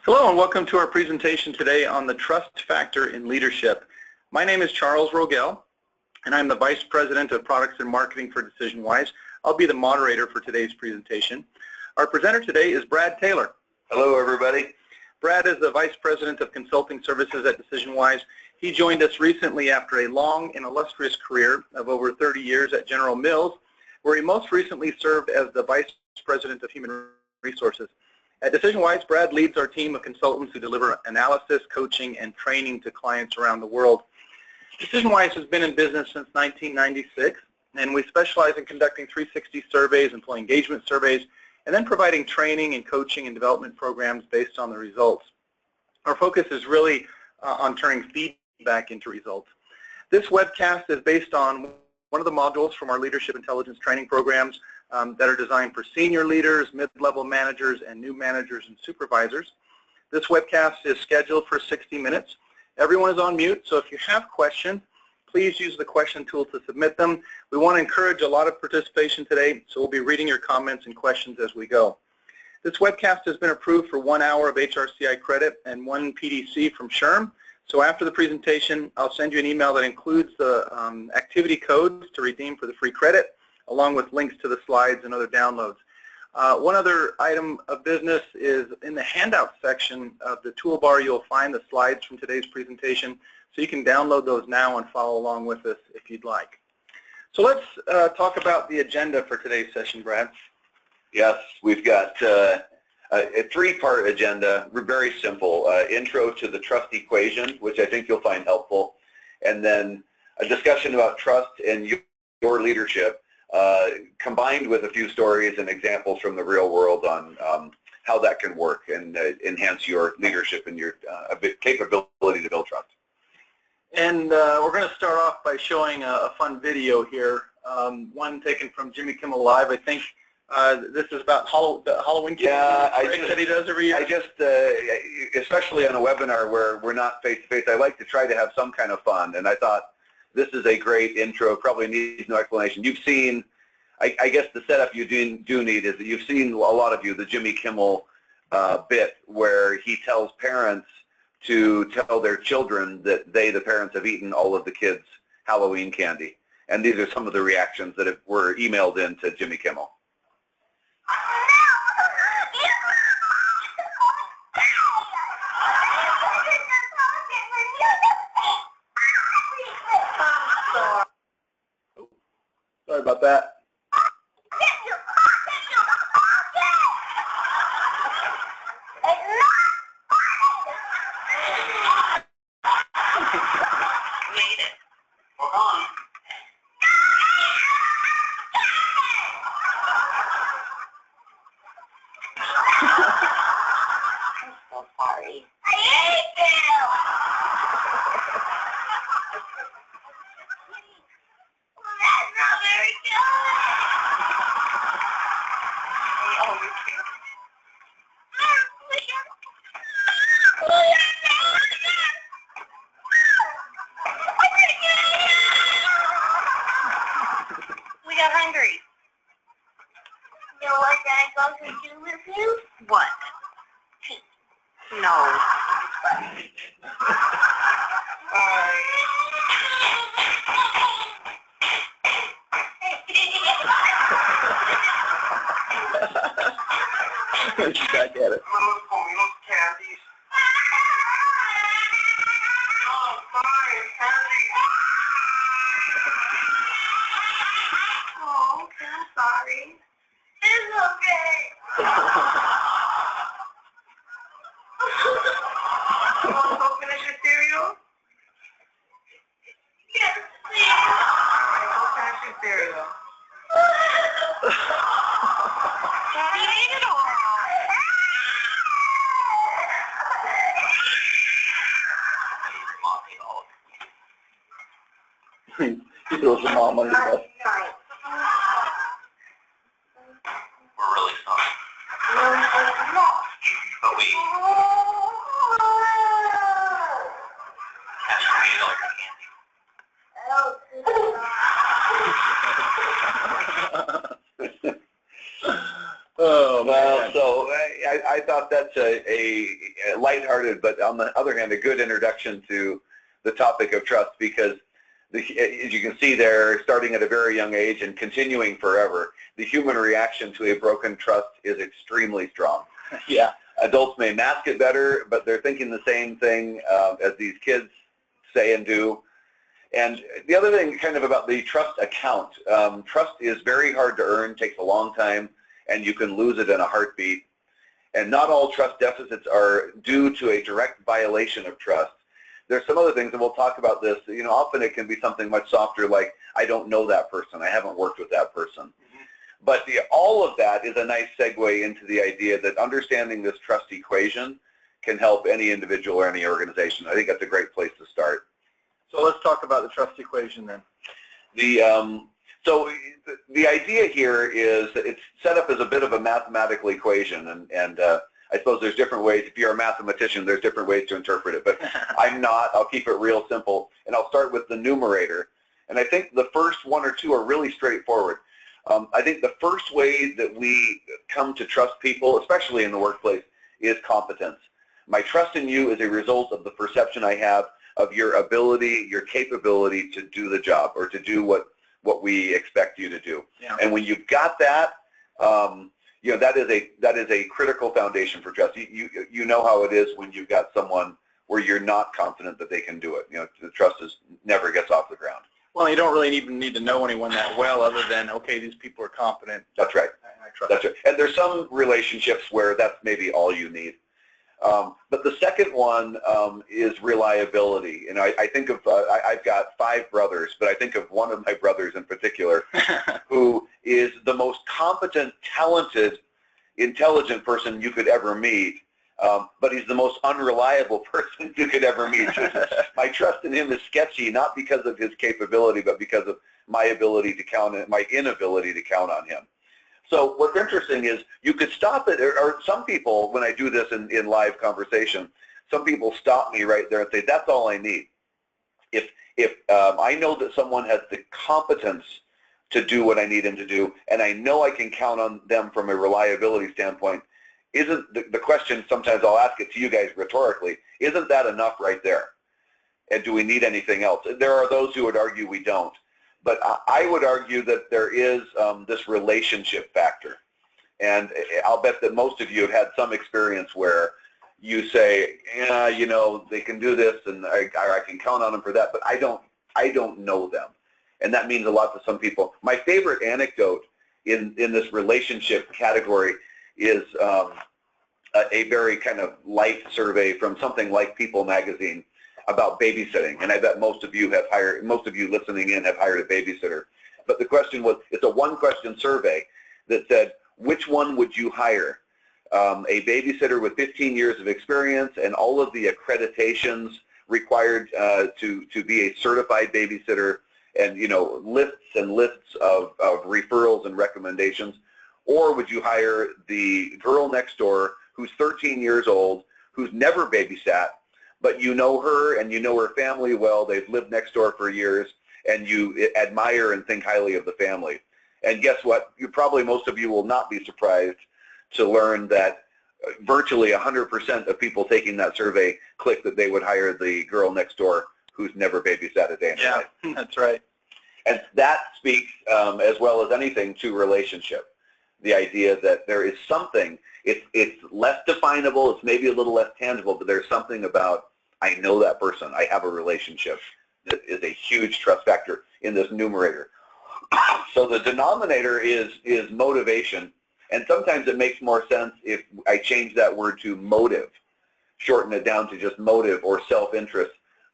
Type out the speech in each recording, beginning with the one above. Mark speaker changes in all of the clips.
Speaker 1: Hello and welcome to our presentation today on the trust factor in leadership. My name is Charles Rogel and I'm the Vice President of Products and Marketing for DecisionWise. I'll be the moderator for today's presentation. Our presenter today is Brad Taylor.
Speaker 2: Hello everybody.
Speaker 1: Brad is the Vice President of Consulting Services at DecisionWise. He joined us recently after a long and illustrious career of over 30 years at General Mills, where he most recently served as the Vice President of Human Resources. At DecisionWise, Brad leads our team of consultants who deliver analysis, coaching, and training to clients around the world. DecisionWise has been in business since 1996, and we specialize in conducting 360 surveys, employee engagement surveys, and then providing training and coaching and development programs based on the results. Our focus is really on turning feedback into results. This webcast is based on one of the modules from our Leadership Intelligence training programs that are designed for senior leaders, mid-level managers, and new managers and supervisors. This webcast is scheduled for 60 minutes. Everyone is on mute, so if you have questions, please use the question tool to submit them. We want to encourage a lot of participation today, so we'll be reading your comments and questions as we go. This webcast has been approved for 1 hour of HRCI credit and 1 PDC from SHRM. So after the presentation, I'll send you an email that includes the activity codes to redeem for the free credit, along with links to the slides and other downloads. One other item of business is in the handout section of the toolbar, you'll find the slides from today's presentation, so you can download those now and follow along with us if you'd like. So let's talk about the agenda for today's session, Brad.
Speaker 2: Yes, we've got a three-part agenda, very simple. Intro to the trust equation, which I think you'll find helpful, and then a discussion about trust and your leadership, combined with a few stories and examples from the real world on how that can work and enhance your leadership and your capability to build trust.
Speaker 1: And we're going to start off by showing a fun video here, one taken from Jimmy Kimmel Live. I think this is about the Halloween that he does every year.
Speaker 2: I just, especially on a webinar where we're not face-to-face, I like to try to have some kind of fun, and I thought this is a great intro, probably needs no explanation. You've seen, I guess the setup you do need is that you've seen, a lot of you, the Jimmy Kimmel bit where he tells parents to tell their children that they, the parents, have eaten all of the kids' Halloween candy. And these are some of the reactions that were emailed in to Jimmy Kimmel.
Speaker 1: Sorry about that.
Speaker 3: What? No.
Speaker 1: Back at it.
Speaker 3: Candies. Oh, okay, I'm sorry. It's okay. You want to go finish your cereal? Yes, please. All right, go finish your cereal. Daddy ate it all.
Speaker 1: He throws the mom under the bus.
Speaker 2: We're really sorry. But we actually ate all your candy.
Speaker 1: Oh,
Speaker 2: well,
Speaker 1: man.
Speaker 2: so I thought that's a lighthearted, but on the other hand, a good introduction to the topic of trust, because as you can see there, starting at a very young age and continuing forever, the human reaction to a broken trust is extremely strong.
Speaker 1: Yeah.
Speaker 2: Adults may mask it better, but they're thinking the same thing as these kids say and do. And the other thing kind of about the trust account, trust is very hard to earn, takes a long time, and you can lose it in a heartbeat. And not all trust deficits are due to a direct violation of trust. There's some other things, and we'll talk about this. You know, often it can be something much softer, like, I don't know that person, I haven't worked with that person. But all of that is a nice segue into the idea that understanding this trust equation can help any individual or any organization. I think that's a great place to start.
Speaker 1: So let's talk about the trust equation then.
Speaker 2: So the idea here is that it's set up as a bit of a mathematical equation, and I suppose there's different ways. If you're a mathematician, there's different ways to interpret it, but I'm not. I'll keep it real simple, and I'll start with the numerator. And I think the first one or two are really straightforward. I think the first way that we come to trust people, especially in the workplace, is competence. My trust in you is a result of the perception I have of your ability, your capability to do the job, or to do what we expect you to do.
Speaker 1: Yeah.
Speaker 2: And when you've got that, you know, that is a critical foundation for trust. You know how it is when you've got someone where you're not confident that they can do it. You know, the trust never gets off the ground.
Speaker 1: Well, you don't really even need to know anyone that well, other than, okay, these people are competent.
Speaker 2: That's right.
Speaker 1: I trust
Speaker 2: That's right. And there's some relationships where that's maybe all you need. But the second one is reliability. And I think of, I've got 5 brothers, but I think of one of my brothers in particular who is the most competent, talented, intelligent person you could ever meet, but he's the most unreliable person you could ever meet. My trust in him is sketchy, not because of his capability, but because of my ability to count, my inability to count on him. So what's interesting is you could stop it, or some people, when I do this in live conversation, some people stop me right there and say, that's all I need. If I know that someone has the competence to do what I need him to do, and I know I can count on them from a reliability standpoint, isn't the question, sometimes I'll ask it to you guys rhetorically, isn't that enough right there? And do we need anything else? There are those who would argue we don't. But I would argue that there is this relationship factor. And I'll bet that most of you have had some experience where you say, yeah, you know, they can do this and I can count on them for that, but I don't know them. And that means a lot to some people. My favorite anecdote in this relationship category is a very kind of light survey from something like People magazine about babysitting, and I bet most of you listening in have hired a babysitter. But the question was, it's a one-question survey that said, which one would you hire? A babysitter with 15 years of experience and all of the accreditations required to be a certified babysitter, and, you know, lists and lists of referrals and recommendations, or would you hire the girl next door who's 13 years old, who's never babysat, but you know her and you know her family well, they've lived next door for years, and you admire and think highly of the family. And guess what? Most of you will not be surprised to learn that virtually 100% of people taking that survey clicked that they would hire the girl next door who's never babysat a day in her life.
Speaker 1: Yeah, that's right.
Speaker 2: And that speaks as well as anything to relationship. The idea that there is something, it's less definable, it's maybe a little less tangible, but there's something about, I know that person, I have a relationship, that is a huge trust factor in this numerator. So the denominator is motivation, and sometimes it makes more sense if I change that word to motive, shorten it down to just motive or self-interest.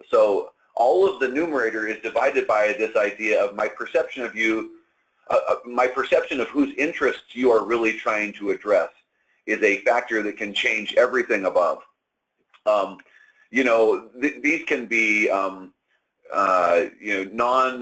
Speaker 2: So all of the numerator is divided by this idea of my perception of you, my perception of whose interests you are really trying to address is a factor that can change everything above. You know, these can be you know,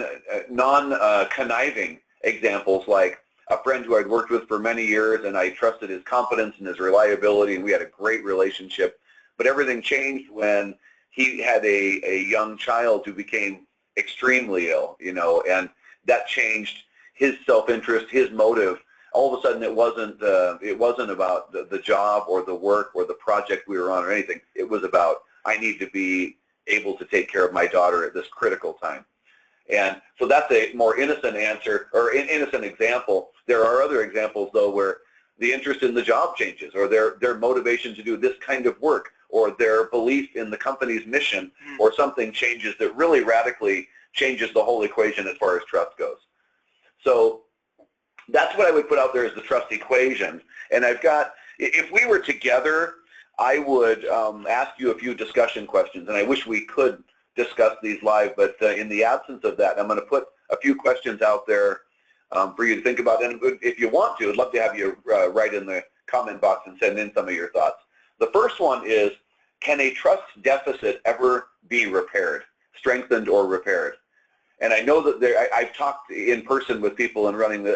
Speaker 2: non-conniving examples, like a friend who I'd worked with for many years and I trusted his competence and his reliability, and we had a great relationship, but everything changed when he had a young child who became extremely ill, you know, and that changed his self-interest, his motive all of a sudden it wasn't about the job or the work or the project we were on or anything. It was about, I need to be able to take care of my daughter at this critical time. And so that's a more innocent answer, or an innocent example. There are other examples, though, where the interest in the job changes, or their motivation to do this kind of work, or their belief in the company's mission, or something changes that really radically changes the whole equation as far as trust goes. So that's what I would put out there as the trust equation. And I've got, if we were together, I would ask you a few discussion questions, and I wish we could discuss these live, but in the absence of that, I'm going to put a few questions out there for you to think about. And if you want to, I'd love to have you write in the comment box and send in some of your thoughts. The first one is, can a trust deficit ever be repaired, strengthened or repaired? And I know that I've talked in person with people and running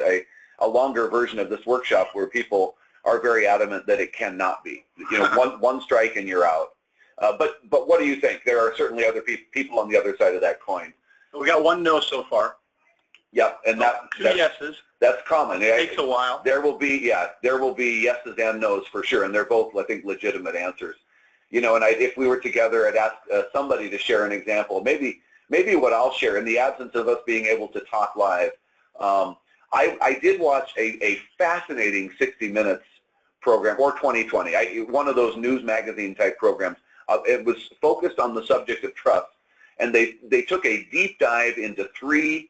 Speaker 2: a longer version of this workshop where people are very adamant that it cannot be. You know, one strike and you're out. But what do you think? There are certainly other people on the other side of that coin.
Speaker 1: We got one no so far.
Speaker 2: Yep, and
Speaker 1: two yeses.
Speaker 2: That's common.
Speaker 1: It takes a while.
Speaker 2: There will be yeses and nos for sure, and they're both, I think, legitimate answers. You know, and if we were together, I'd ask somebody to share an example. Maybe what I'll share in the absence of us being able to talk live. I did watch a fascinating 60 Minutes program, or 2020, one of those news magazine type programs. It was focused on the subject of trust, and they took a deep dive into 3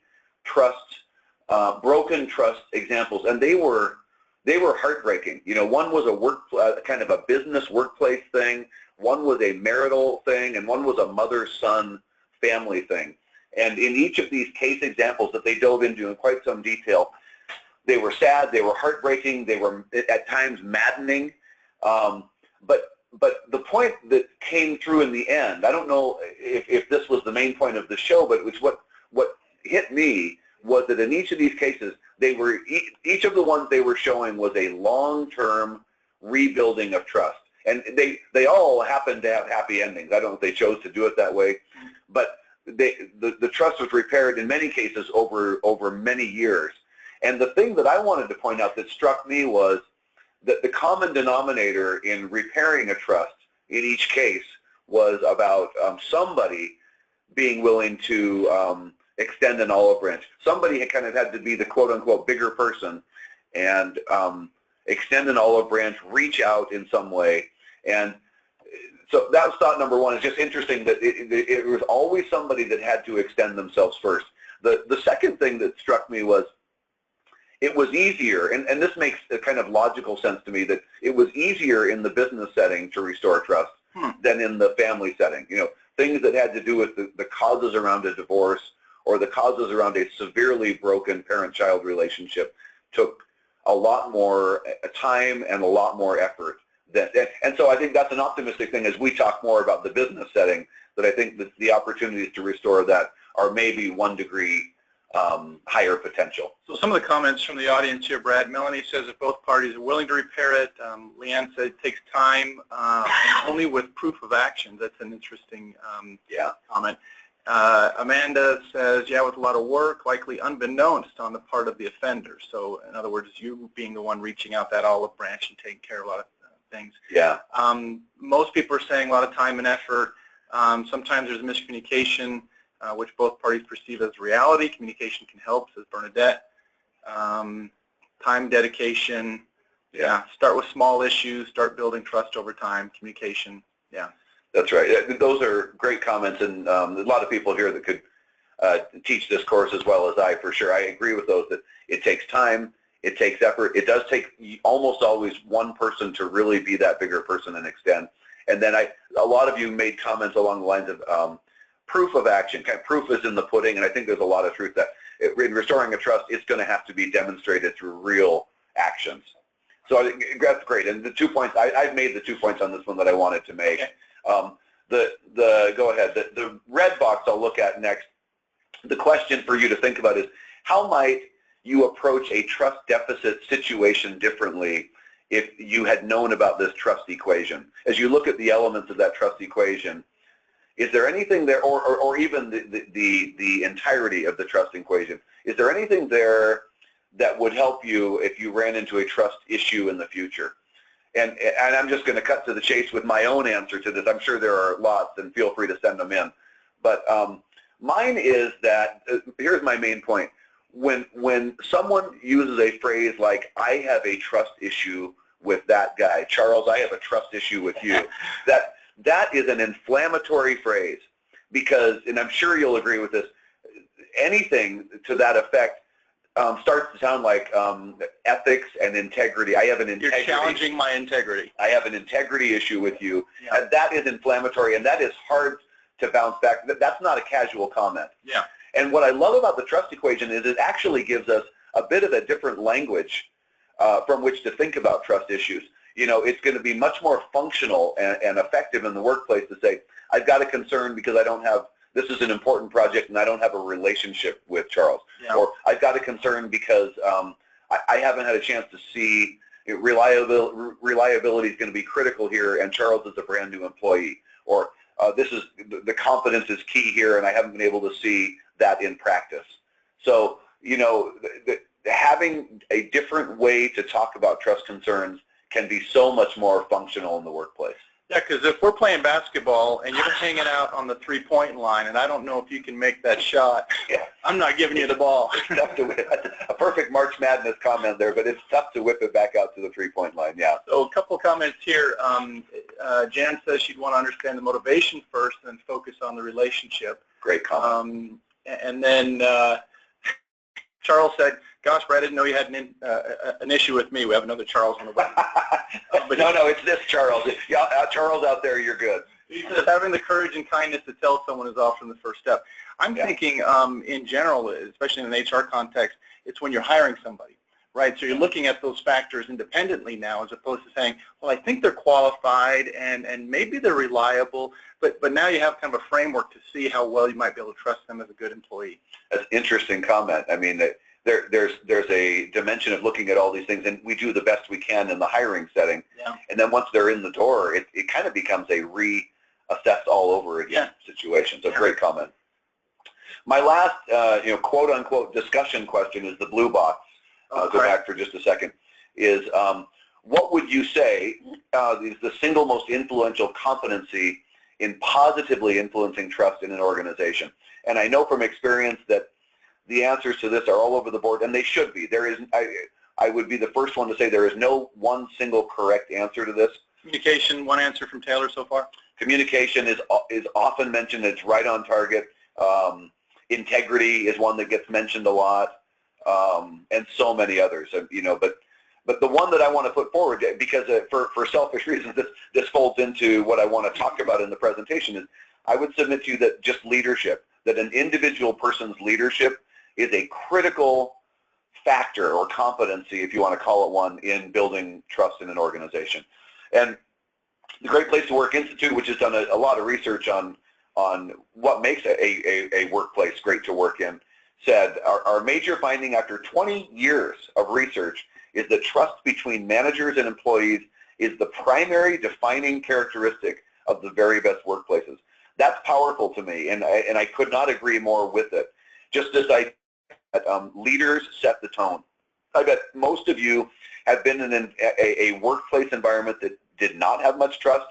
Speaker 2: broken trust examples, and they were heartbreaking. You know, one was a kind of a business workplace thing, one was a marital thing, and one was a mother-son family thing. And in each of these case examples that they dove into in quite some detail, they were sad, they were heartbreaking, they were at times maddening. But the point that came through in the end, I don't know if this was the main point of the show, but it was what hit me was that in each of these cases, each of the ones they were showing was a long-term rebuilding of trust. And they all happened to have happy endings. I don't know if they chose to do it that way, but the trust was repaired in many cases over many years. And the thing that I wanted to point out that struck me was that the common denominator in repairing a trust in each case was about somebody being willing to extend an olive branch. Somebody had kind of had to be the quote-unquote bigger person and extend an olive branch, reach out in some way. And so that was thought number one. It's just interesting that it was always somebody that had to extend themselves first. The second thing that struck me was it was easier, and this makes a kind of logical sense to me, that it was easier in the business setting to restore trust than in the family setting. You know, things that had to do with the causes around a divorce or the causes around a severely broken parent-child relationship took a lot more time and a lot more effort. And so I think that's an optimistic thing as we talk more about the business setting, that I think that the opportunities to restore that are maybe 1 degree higher potential.
Speaker 1: So some of the comments from the audience here, Brad. Melanie says if both parties are willing to repair it. Leanne said it takes time and only with proof of action. That's an interesting comment. Amanda says, yeah, with a lot of work, likely unbeknownst on the part of the offender. So in other words, you being the one reaching out that olive branch and taking care of a lot of things.
Speaker 2: Yeah.
Speaker 1: Most people are saying a lot of time and effort. Sometimes there's miscommunication, which both parties perceive as reality. Communication can help, says Bernadette. Time, dedication. Yeah. Start with small issues. Start building trust over time. Communication. Yeah.
Speaker 2: That's right. Those are great comments, and there's a lot of people here that could teach this course as well as I, for sure. I agree with those that it takes time, it takes effort. It does take almost always one person to really be that bigger person and extend. And then a lot of you made comments along the lines of proof of action. Kind of proof is in the pudding, and I think there's a lot of truth that in restoring a trust, it's going to have to be demonstrated through real actions. So I think that's great. And the 2 points, I've made the 2 points on this one that I wanted to make.
Speaker 1: Okay.
Speaker 2: Go ahead. The red box I'll look at next. The question for you to think about is, how might you approach a trust deficit situation differently if you had known about this trust equation? As you look at the elements of that trust equation, is there anything there, or even the entirety of the trust equation, is there anything there that would help you if you ran into a trust issue in the future? And I'm just going to cut to the chase with my own answer to this. I'm sure there are lots, and feel free to send them in. But mine is that, here's my main point. When someone uses a phrase like, I have a trust issue with that guy, Charles, I have a trust issue with you, that is an inflammatory phrase, because, and I'm sure you'll agree with this, anything to that effect starts to sound like ethics and integrity. I have an integrity.
Speaker 1: You're challenging my integrity.
Speaker 2: I have an integrity issue with you.
Speaker 1: Yeah.
Speaker 2: And that is inflammatory, and that is hard to bounce back. That's not a casual comment.
Speaker 1: Yeah.
Speaker 2: And what I love about the trust equation is it actually gives us a bit of a different language from which to think about trust issues. You know, it's going to be much more functional and effective in the workplace to say, I've got a concern because I don't have, this is an important project and I don't have a relationship with Charles. Yeah. Or I've got a concern because I haven't had a chance to see, reliability is going to be critical here and Charles is a brand new employee. Or this is, the confidence is key here and I haven't been able to see that in practice. So, you know, having a different way to talk about trust concerns can be so much more functional in the workplace.
Speaker 1: Yeah, because if we're playing basketball and you're hanging out on the three-point line and I don't know if you can make that shot, yeah, I'm not giving you the ball.
Speaker 2: It's tough to whip. A perfect March Madness comment there, but it's tough to whip it back out to the three-point line, yeah.
Speaker 1: So a couple of comments here. Jan says she'd want to understand the motivation first and then focus on the relationship.
Speaker 2: Great comment.
Speaker 1: And then Charles said, gosh, Brad, I didn't know you had an issue with me. We have another Charles on the way.
Speaker 2: But no, it's this Charles. Charles out there, you're good.
Speaker 1: He says having the courage and kindness to tell someone is often the first step. I'm thinking in general, especially in an HR context, it's when you're hiring somebody, right? So you're looking at those factors independently now as opposed to saying, well, I think they're qualified and maybe they're reliable, but now you have kind of a framework to see how well you might be able to trust them as a good employee.
Speaker 2: That's an interesting comment. I mean, there's a dimension of looking at all these things, and we do the best we can in the hiring setting. Yeah. And then once they're in the door, it kind of becomes a reassess all over again situation. So great comment. My last, quote unquote discussion question is the blue box. Go back for just a second. Is what would you say is the single most influential competency in positively influencing trust in an organization? And I know from experience that the answers to this are all over the board, and they should be. There is, I would be the first one to say there is no one single correct answer to this.
Speaker 1: Communication, one answer from Taylor so far. Communication
Speaker 2: is often mentioned. It's right on target. Integrity is one that gets mentioned a lot, and so many others. But the one that I want to put forward, because for selfish reasons, this folds into what I want to talk about in the presentation, is I would submit to you that just leadership, that an individual person's leadership is a critical factor or competency, if you want to call it one, in building trust in an organization. And the Great Place to Work Institute, which has done a lot of research on what makes a workplace great to work in, said our major finding after 20 years of research is that trust between managers and employees is the primary defining characteristic of the very best workplaces. That's powerful to me, and I could not agree more with it. Just as leaders set the tone. I bet most of you have been in a workplace environment that did not have much trust,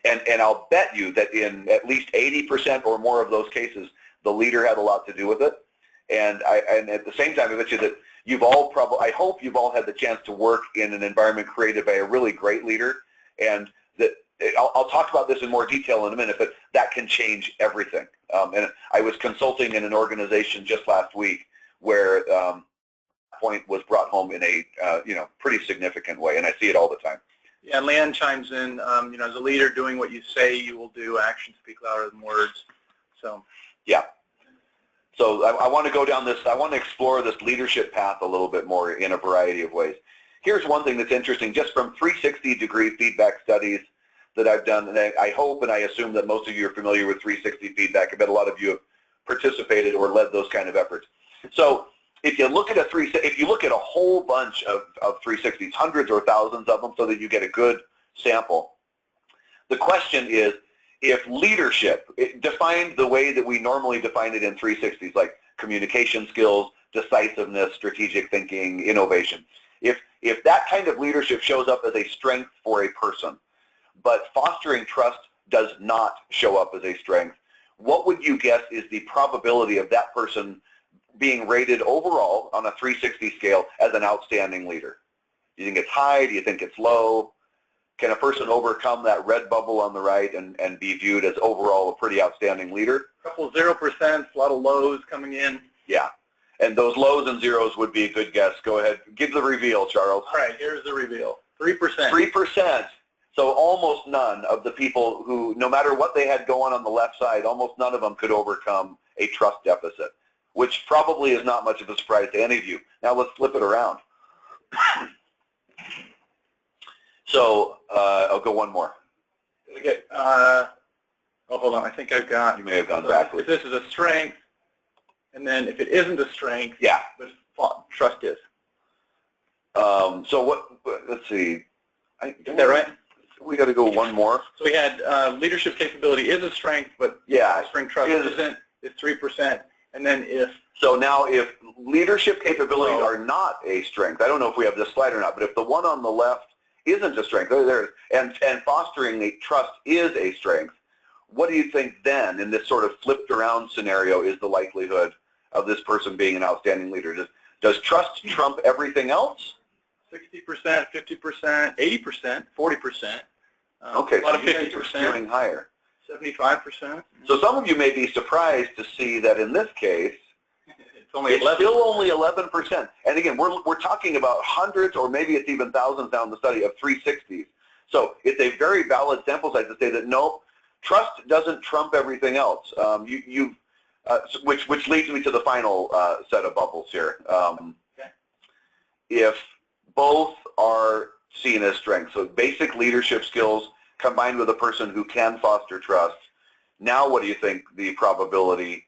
Speaker 2: and I'll bet you that in at least 80% or more of those cases, the leader had a lot to do with it. And at the same time, I bet you that you've all I hope you've all had the chance to work in an environment created by a really great leader, and that I'll talk about this in more detail in a minute, but that can change everything. And I was consulting in an organization just last week where point was brought home in a pretty significant way, and I see it all the time.
Speaker 1: Yeah, and Leanne chimes in. As a leader, doing what you say you will do, actions speak louder than words. So
Speaker 2: yeah. So I want to go down this. I want to explore this leadership path a little bit more in a variety of ways. Here's one thing that's interesting, just from 360-degree feedback studies that I've done, and I hope and I assume that most of you are familiar with 360 feedback. I bet a lot of you have participated or led those kind of efforts. So if you look at a whole bunch of 360s, hundreds or thousands of them, so that you get a good sample, the question is, if leadership, defined the way that we normally define it in 360s, like communication skills, decisiveness, strategic thinking, innovation. If that kind of leadership shows up as a strength for a person, but fostering trust does not show up as a strength, what would you guess is the probability of that person being rated overall on a 360 scale as an outstanding leader? Do you think it's high? Do you think it's low? Can a person overcome that red bubble on the right and be viewed as overall a pretty outstanding leader?
Speaker 1: A couple 0%, a lot of lows coming in.
Speaker 2: Yeah. And those lows and zeros would be a good guess. Go ahead. Give the reveal, Charles.
Speaker 1: All right, here's the reveal. 3%.
Speaker 2: 3%. So almost none of the people who, no matter what they had going on the left side, almost none of them could overcome a trust deficit, which probably is not much of a surprise to any of you. Now let's flip it around. So I'll go one more.
Speaker 1: Okay. Oh, hold on. I think I've got.
Speaker 2: You may have gone backwards.
Speaker 1: If this is a strength, and then if it isn't a strength,
Speaker 2: yeah,
Speaker 1: but trust is.
Speaker 2: So what? Let's see.
Speaker 1: Is that right?
Speaker 2: We got to go one more.
Speaker 1: So we had leadership capability is a strength, but
Speaker 2: yeah,
Speaker 1: fostering trust isn't. It's 3%. And then if.
Speaker 2: So now if leadership capabilities are not a strength, I don't know if we have this slide or not, but if the one on the left isn't a strength, and fostering a trust is a strength, what do you think then in this sort of flipped around scenario is the likelihood of this person being an outstanding leader? Does trust trump everything else?
Speaker 1: 60%, 50%, 80%, 40%.
Speaker 2: Okay,
Speaker 1: a lot of
Speaker 2: so
Speaker 1: 50%.
Speaker 2: Going higher.
Speaker 1: 75%.
Speaker 2: So some of you may be surprised to see that in this case,
Speaker 1: it's
Speaker 2: still only 11%. And again, we're talking about hundreds or maybe it's even thousands down the study of 360s. So it's a very valid sample size to say that no, trust doesn't trump everything else. Which leads me to the final set of bubbles here. If both are seen as strengths, so basic leadership skills combined with a person who can foster trust, now what do you think the probability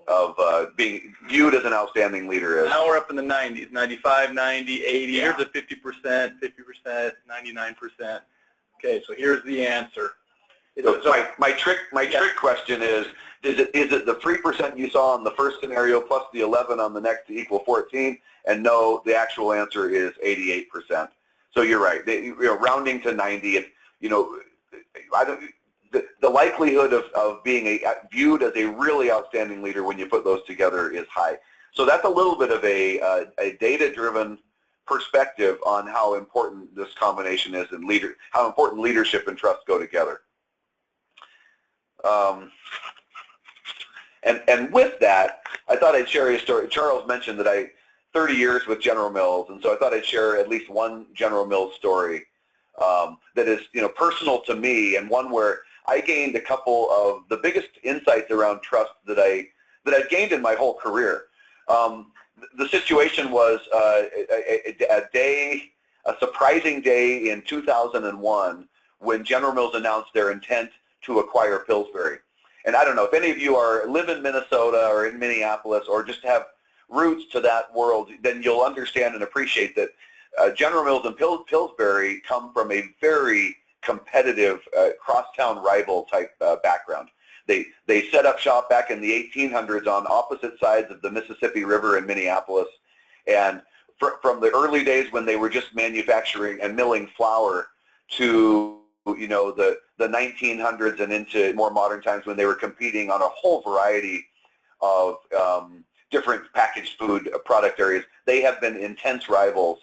Speaker 2: of being viewed as an outstanding leader is?
Speaker 1: Now we're up in the 90s, 95, 90, 80. Yeah. Here's the 50%, 50%, 99%. Okay, so here's the answer.
Speaker 2: So my trick question is it the 3% you saw in the first scenario plus the 11 on the next to equal 14? And no, the actual answer is 88%. So you're right. Rounding to 90, the likelihood of being viewed as a really outstanding leader when you put those together is high. So that's a little bit of a data-driven perspective on how important this combination is and how important leadership and trust go together. And with that, I thought I'd share a story. Charles mentioned that 30 years with General Mills, and so I thought I'd share at least one General Mills story that is, personal to me, and one where I gained a couple of the biggest insights around trust that I've gained in my whole career. The situation was a surprising day in 2001 when General Mills announced their intent to acquire Pillsbury. And I don't know if any of you live in Minnesota or in Minneapolis or just have roots to that world, then you'll understand and appreciate that General Mills and Pillsbury come from a very competitive crosstown rival type background. They set up shop back in the 1800s on opposite sides of the Mississippi River in Minneapolis, and from the early days when they were just manufacturing and milling flour to the 1900s and into more modern times when they were competing on a whole variety of different packaged food product areas, they have been intense rivals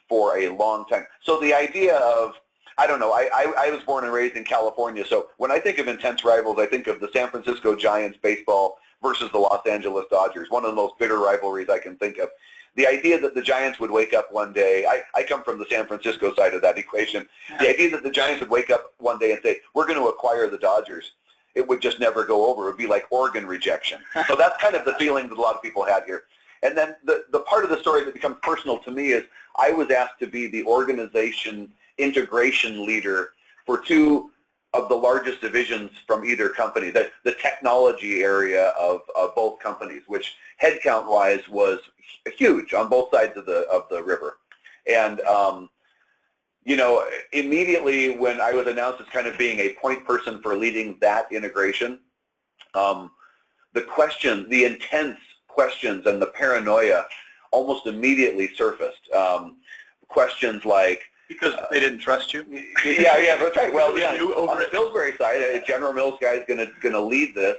Speaker 2: for a long time. So the idea of, I don't know, I was born and raised in California, so when I think of intense rivals, I think of the San Francisco Giants baseball versus the Los Angeles Dodgers, one of the most bitter rivalries I can think of. The idea that the Giants would wake up one day, I come from the San Francisco side of that equation, the idea that the Giants would wake up one day and say, we're going to acquire the Dodgers, it would just never go over. It would be like organ rejection. So that's kind of the feeling that a lot of people had here. And then the part of the story that becomes personal to me is I was asked to be the organization integration leader for two of the largest divisions from either company, the technology area of both companies, which headcount-wise was huge on both sides of the river. And immediately when I was announced as kind of being a point person for leading that integration, the intense questions and the paranoia almost immediately surfaced. Questions like,
Speaker 1: because they didn't trust you.
Speaker 2: Yeah, that's right. Well, yeah, on the Pillsbury side, a General Mills guy is going to lead this,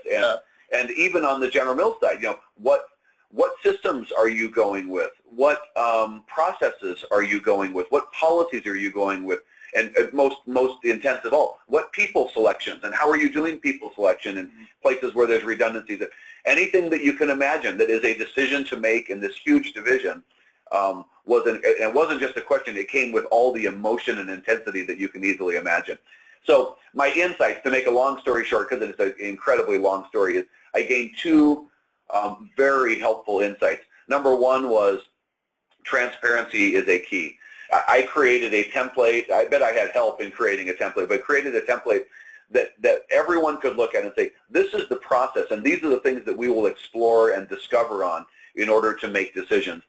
Speaker 2: and even on the General Mills side, what systems are you going with? What processes are you going with? What policies are you going with? And most intense of all, what people selections, and how are you doing people selection in places where there's redundancies? Anything that you can imagine that is a decision to make in this huge division it wasn't just a question, it came with all the emotion and intensity that you can easily imagine. So my insights, to make a long story short, because it's an incredibly long story, is I gained two very helpful insights. Number one was transparency is a key. I created a template. I bet I had help in creating a template, but created a template that everyone could look at and say, this is the process, and these are the things that we will explore and discover on in order to make decisions.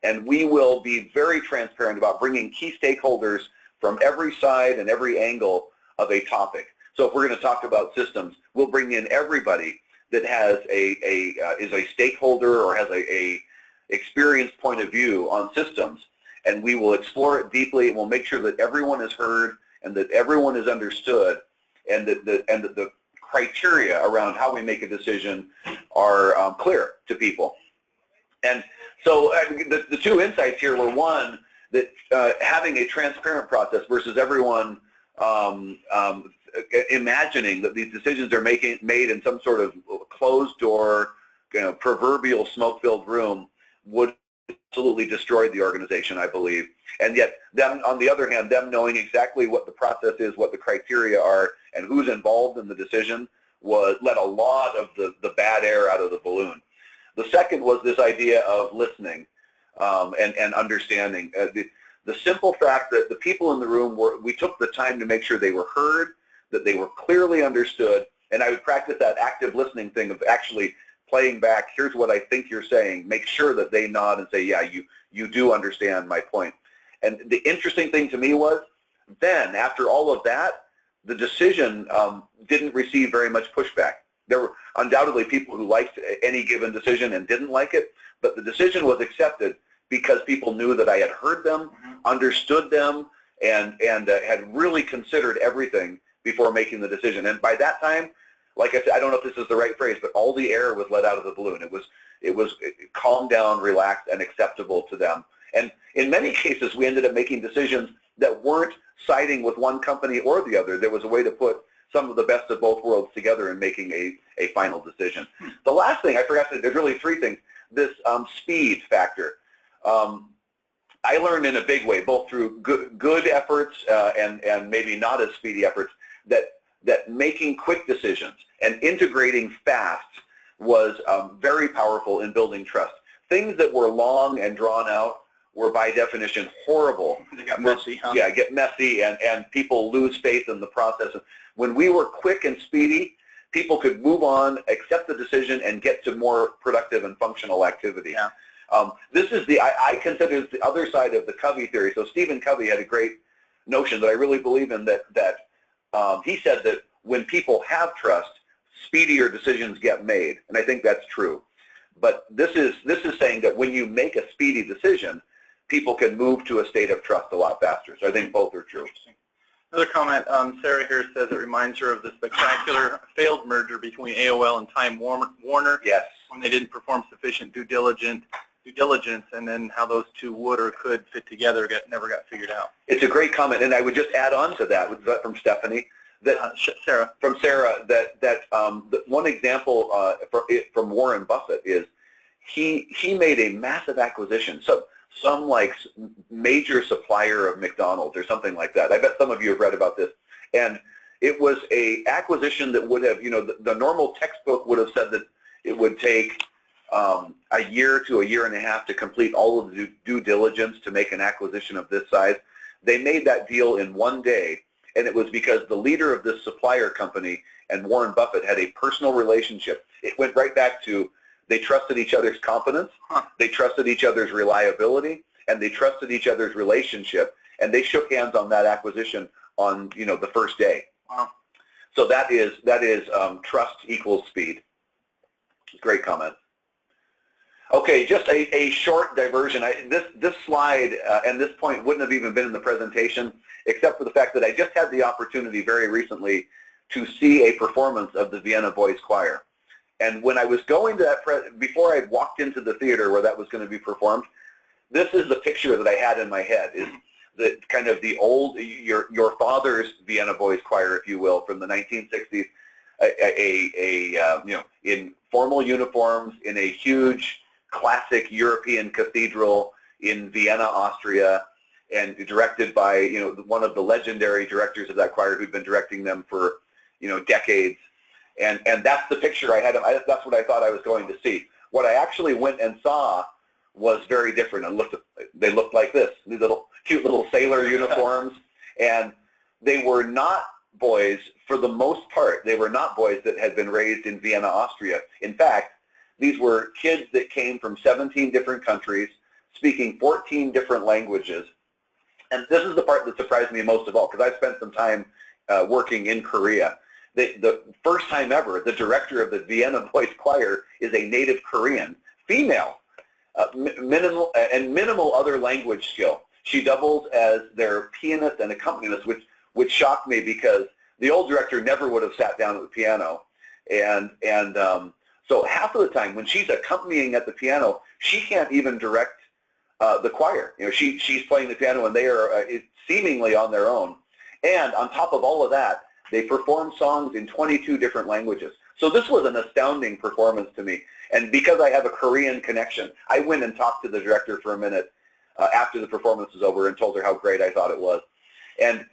Speaker 2: And we will be very transparent about bringing key stakeholders from every side and every angle of a topic. So if we're going to talk about systems, we'll bring in everybody that has is a stakeholder or has a experienced point of view on systems, and we will explore it deeply, and we'll make sure that everyone is heard and that everyone is understood, and that the criteria around how we make a decision are clear to people. And so the two insights here were, one, that having a transparent process versus everyone imagining that these decisions are made in some sort of closed door, proverbial smoke-filled room would absolutely destroy the organization, I believe. And yet, them, on the other hand, them knowing exactly what the process is, what the criteria are, and who's involved in the decision let a lot of the bad air out of the balloon. The second was this idea of listening and understanding. The simple fact that the people in the room we took the time to make sure they were heard, that they were clearly understood, and I would practice that active listening thing of actually playing back, here's what I think you're saying, make sure that they nod and say, yeah, you do understand my point. And the interesting thing to me was, then, after all of that, the decision didn't receive very much pushback. There were undoubtedly people who liked any given decision and didn't like it, but the decision was accepted because people knew that I had heard them, understood them, and had really considered everything before making the decision. And by that time, like I said, I don't know if this is the right phrase, but all the air was let out of the balloon. It was calmed down, relaxed, and acceptable to them. And in many cases, we ended up making decisions that weren't siding with one company or the other. There was a way to put some of the best of both worlds together in making a final decision. The last thing, I forgot to, there's really three things. This speed factor. I learned in a big way, both through good efforts and maybe not as speedy efforts, that making quick decisions and integrating fast was very powerful in building trust. Things that were long and drawn out were by definition horrible.
Speaker 1: They got messy, huh?
Speaker 2: Yeah, get messy, and people lose faith in the process. When we were quick and speedy, people could move on, accept the decision, and get to more productive and functional activity.
Speaker 1: Yeah.
Speaker 2: This is I consider this the other side of the Covey theory. So Stephen Covey had a great notion that I really believe in, that he said that when people have trust, speedier decisions get made, and I think that's true. But this is saying that when you make a speedy decision, people can move to a state of trust a lot faster. So I think both are true.
Speaker 1: Another comment, Sarah here says it reminds her of the spectacular failed merger between AOL and Time Warner.
Speaker 2: Yes. When
Speaker 1: they didn't perform sufficient due diligence, and then how those two would or could fit together never got figured out.
Speaker 2: It's a great comment, and I would just add on to that, was that from Stephanie?
Speaker 1: Sarah.
Speaker 2: From Sarah, that one example from Warren Buffett is he made a massive acquisition. So some like major supplier of McDonald's or something like that. I bet some of you have read about this. And it was a acquisition that would have, the normal textbook would have said that it would take a year to a year and a half to complete all of the due diligence to make an acquisition of this size. They made that deal in one day, and it was because the leader of this supplier company and Warren Buffett had a personal relationship. It went right back to they trusted each other's competence, they trusted each other's reliability, and they trusted each other's relationship, and they shook hands on that acquisition on the first day.
Speaker 1: Wow.
Speaker 2: So that is trust equals speed. Great comment. Okay, just a short diversion. This slide and this point wouldn't have even been in the presentation, except for the fact that I just had the opportunity very recently to see a performance of the Vienna Boys Choir. And when I was going to that, before I walked into the theater where that was going to be performed, this is the picture that I had in my head, is the kind of the old, your father's Vienna Boys Choir, if you will, from the 1960s, you know, in formal uniforms, in a huge classic European cathedral in Vienna, Austria, and directed by, you know, one of the legendary directors of that choir who'd been directing them for, you know, decades. And that's the picture I had. That's what I thought I was going to see. What I actually went and saw was very different. And they looked like this, these little cute little sailor uniforms, and they were not boys, for the most part, they were not boys that had been raised in Vienna, Austria. In fact, these were kids that came from 17 different countries, speaking 14 different languages. And this is the part that surprised me most of all, because I spent some time working in Korea. The first time ever, the director of the Vienna Boys Choir is a native Korean, female, minimal other language skill. She doubles as their pianist and accompanist, which shocked me because the old director never would have sat down at the piano. So half of the time when she's accompanying at the piano, she can't even direct the choir. You know, she's playing the piano and they are seemingly on their own. And on top of all of that, they perform songs in 22 different languages. So this was an astounding performance to me. And because I have a Korean connection, I went and talked to the director for a minute after the performance was over and told her how great I thought it was. And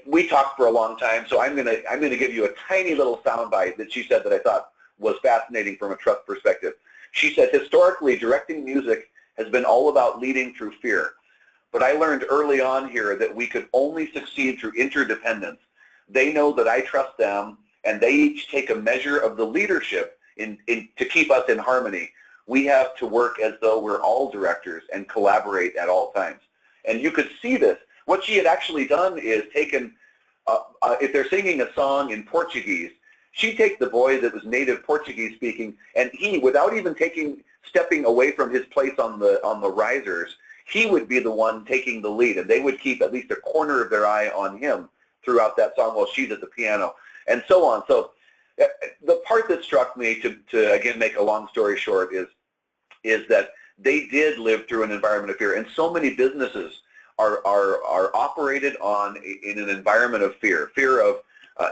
Speaker 2: we talked for a long time, so I'm gonna give you a tiny little soundbite that she said that I thought was fascinating from a trust perspective. She said, historically, directing music has been all about leading through fear. But I learned early on here that we could only succeed through interdependence. They know that I trust them, and they each take a measure of the leadership to keep us in harmony. We have to work as though we're all directors and collaborate at all times. And you could see this. What she had actually done is taken, if they're singing a song in Portuguese, she'd take the boy that was native Portuguese speaking, and he, without even stepping away from his place on the risers, he would be the one taking the lead, and they would keep at least a corner of their eye on him throughout that song while she's at the piano, and so on. So the part that struck me, to again make a long story short, is that they did live through an environment of fear, and so many businesses are operated in an environment of fear of,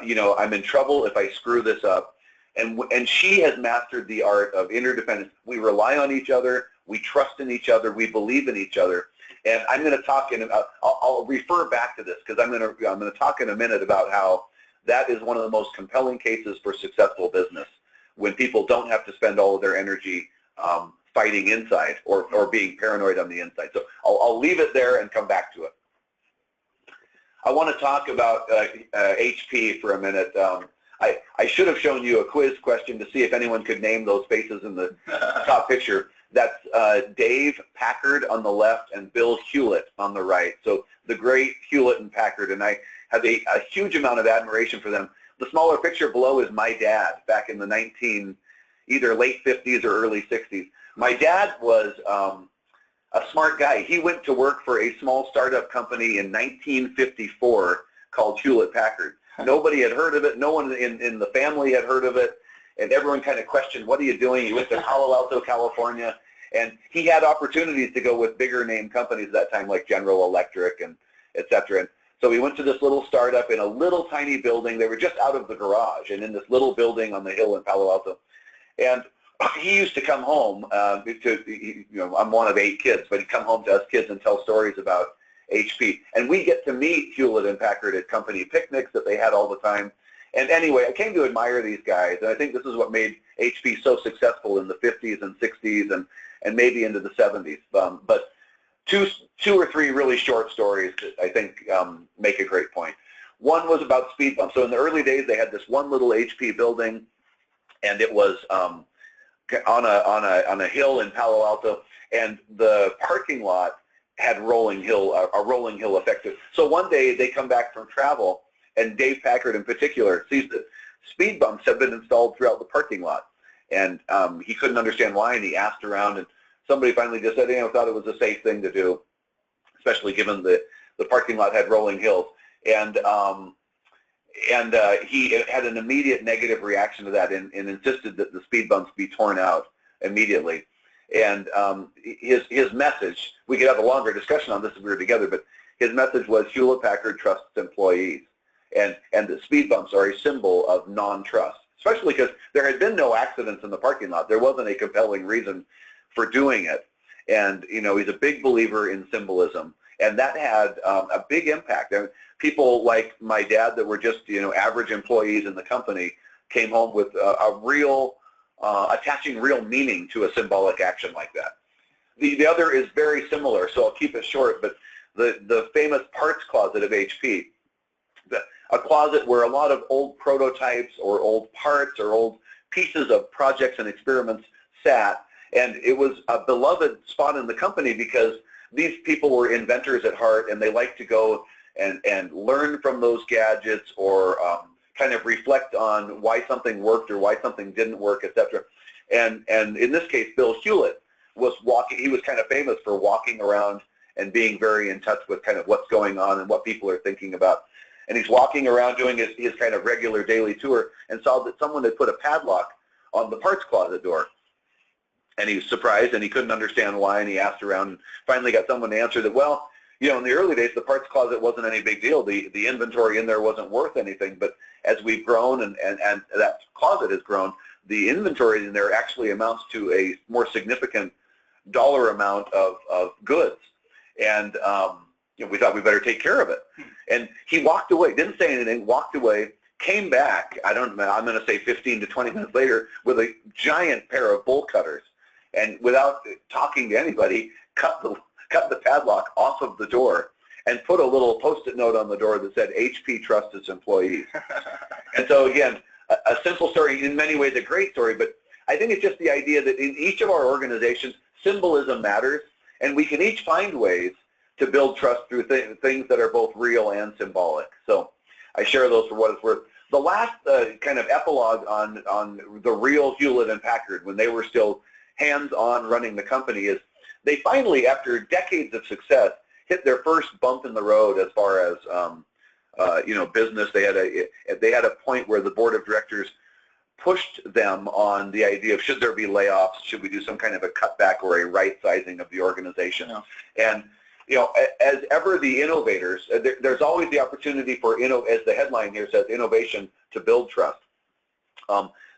Speaker 2: you know, I'm in trouble if I screw this up. And she has mastered the art of interdependence. We rely on each other, we trust in each other, we believe in each other. And I'm going to talk I'll refer back to this because I'm going to talk in a minute about how that is one of the most compelling cases for successful business, when people don't have to spend all of their energy fighting inside or being paranoid on the inside. So I'll leave it there and come back to it. I want to talk about HP for a minute. I should have shown you a quiz question to see if anyone could name those faces in the top picture. That's Dave Packard on the left and Bill Hewlett on the right. So the great Hewlett and Packard, and I have a huge amount of admiration for them. The smaller picture below is my dad back in the either late 50s or early 60s. My dad was a smart guy. He went to work for a small startup company in 1954 called Hewlett Packard. Nobody had heard of it. No one in the family had heard of it. And everyone kind of questioned, what are you doing? He went to Palo Alto, California. And he had opportunities to go with bigger name companies at that time, like General Electric and et cetera. And so he went to this little startup in a little tiny building. They were just out of the garage and in this little building on the hill in Palo Alto. And he used to come home you know, I'm one of 8 kids, but he'd come home to us kids and tell stories about HP. And we get to meet Hewlett and Packard at company picnics that they had all the time. And anyway, I came to admire these guys, and I think this is what made HP so successful in the 50s and 60s and maybe into the 70s. But two or three really short stories that I think make a great point. One was about speed bumps. So in the early days, they had this one little HP building, and it was on a hill in Palo Alto, and the parking lot had a rolling hill effect. So one day they come back from travel, and Dave Packard in particular sees that speed bumps have been installed throughout the parking lot. And he couldn't understand why, and he asked around, and somebody finally just said, thought it was a safe thing to do, especially given the parking lot had rolling hills. And he had an immediate negative reaction to that and insisted that the speed bumps be torn out immediately. And his message, we could have a longer discussion on this if we were together, but his message was Hewlett-Packard trusts employees. And the speed bumps are a symbol of non-trust, especially because there had been no accidents in the parking lot. There wasn't a compelling reason for doing it. And, he's a big believer in symbolism. And that had a big impact. I mean, people like my dad that were just, average employees in the company came home with attaching real meaning to a symbolic action like that. The other is very similar, so I'll keep it short, but the famous parts closet of HP, a closet where a lot of old prototypes or old parts or old pieces of projects and experiments sat, and it was a beloved spot in the company because these people were inventors at heart, and they liked to go and learn from those gadgets or kind of reflect on why something worked or why something didn't work, etc. And in this case, Bill Hewlett was walking. He was kind of famous for walking around and being very in touch with kind of what's going on and what people are thinking about. And he's walking around doing his kind of regular daily tour and saw that someone had put a padlock on the parts closet door. And he was surprised, and he couldn't understand why, and he asked around and finally got someone to answer that, well, in the early days, the parts closet wasn't any big deal. The inventory in there wasn't worth anything, but as we've grown and that closet has grown, the inventory in there actually amounts to a more significant dollar amount of goods. And we thought we better take care of it. And he walked away, didn't say anything, walked away, came back, I'm going to say 15 to 20 minutes later, with a giant pair of bolt cutters. And without talking to anybody, cut the padlock off of the door and put a little Post-it note on the door that said, HP trusts its employees. And so again, a simple story, in many ways a great story, but I think it's just the idea that in each of our organizations, symbolism matters, and we can each find ways to build trust through things that are both real and symbolic. So I share those for what it's worth. The last kind of epilogue on the real Hewlett and Packard, when they were still hands-on running the company, is they finally, after decades of success, hit their first bump in the road as far as business. They had a point where the board of directors pushed them on the idea of should there be layoffs, should we do some kind of a cutback or a right-sizing of the organization. Yeah. And as ever the innovators, there's always the opportunity for, as the headline here says, innovation to build trust.